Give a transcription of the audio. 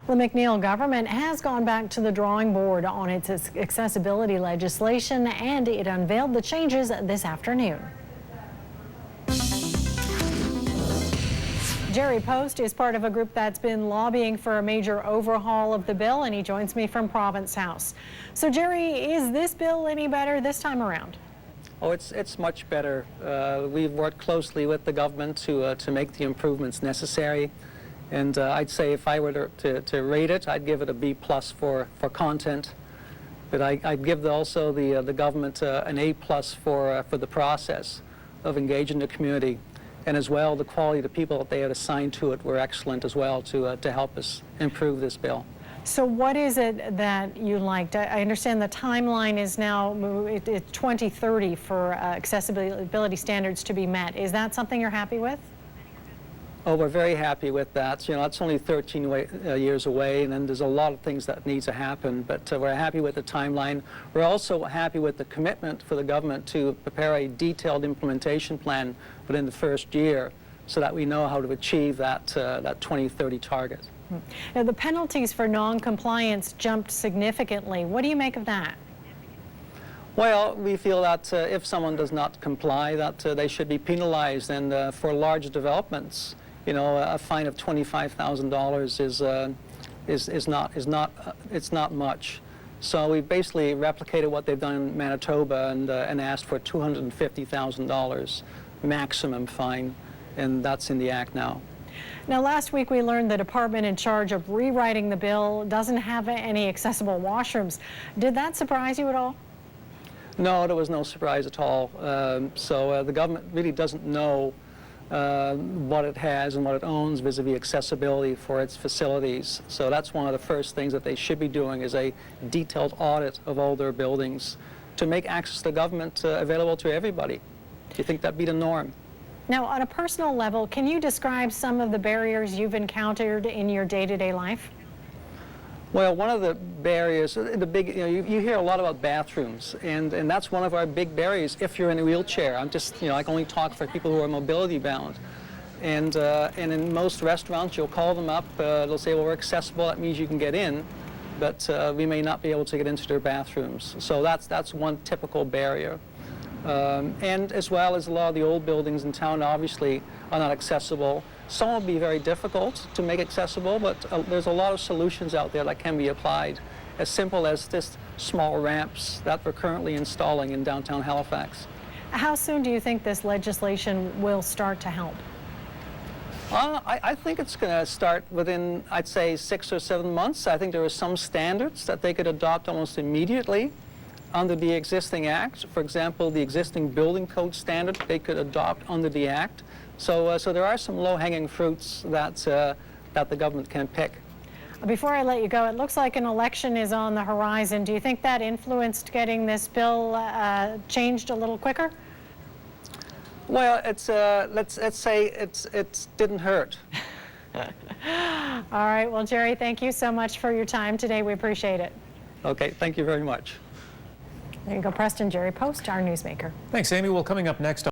The McNeil government has gone back to the drawing board on its accessibility legislation, and it unveiled the changes this afternoon. Gerry Post is part of a group that's been lobbying for a major overhaul of the bill, and he joins me from Province House. So, Gerry, is this bill any better this time around? Oh, it's much better. We've worked closely with the government to make the improvements necessary. And I'd say if I were to rate it, I'd give it a B+ for content. But I'd give also the government an A+ for the process of engaging the community. And as well, the quality of the people that they had assigned to it were excellent as well to help us improve this bill. So what is it that you liked? I understand the timeline is now 2030 for accessibility standards to be met. Is that something you're happy with? Oh, we're very happy with that. You know, it's only 13 years away, and then there's a lot of things that need to happen, but we're happy with the timeline. We're also happy with the commitment for the government to prepare a detailed implementation plan within the first year so that we know how to achieve that 2030 target. Now, the penalties for non-compliance jumped significantly. What do you make of that? Well, we feel that if someone does not comply, that they should be penalized, and for large developments, you know, a fine of $25,000 it's not much. So we basically replicated what they've done in Manitoba and asked for $250,000 maximum fine, and that's in the Act now. Now, last week we learned the department in charge of rewriting the bill doesn't have any accessible washrooms. Did that surprise you at all? No, there was no surprise at all. So the government really doesn't know what it has and what it owns vis-a-vis accessibility for its facilities. So that's one of the first things that they should be doing, is a detailed audit of all their buildings to make access to government available to everybody. Do you think that'd be the norm? Now, on a personal level, can you describe some of the barriers you've encountered in your day-to-day life? Well, one of the barriers, the big, you hear a lot about bathrooms, and that's one of our big barriers if you're in a wheelchair. I'm just, I can only talk for people who are mobility bound. And in most restaurants, you'll call them up, they'll say, well, we're accessible, that means you can get in, but we may not be able to get into their bathrooms. So that's one typical barrier. And as well as a lot of the old buildings in town obviously are not accessible. Some will be very difficult to make accessible, but there's a lot of solutions out there that can be applied, as simple as just small ramps that we're currently installing in downtown Halifax. How soon do you think this legislation will start to help? I think it's going to start within, I'd say, 6 or 7 months. I think there are some standards that they could adopt almost immediately under the existing Act. For example, the existing building code standard they could adopt under the Act. So there are some low-hanging fruits that the government can pick. Before I let you go, it looks like an election is on the horizon. Do you think that influenced getting this bill changed a little quicker? Well, it's let's say it didn't hurt. All right. Well, Gerry, thank you so much for your time today. We appreciate it. Okay. Thank you very much. There you go, Preston. Gerry Post, our newsmaker. Thanks, Amy. Well, coming up next.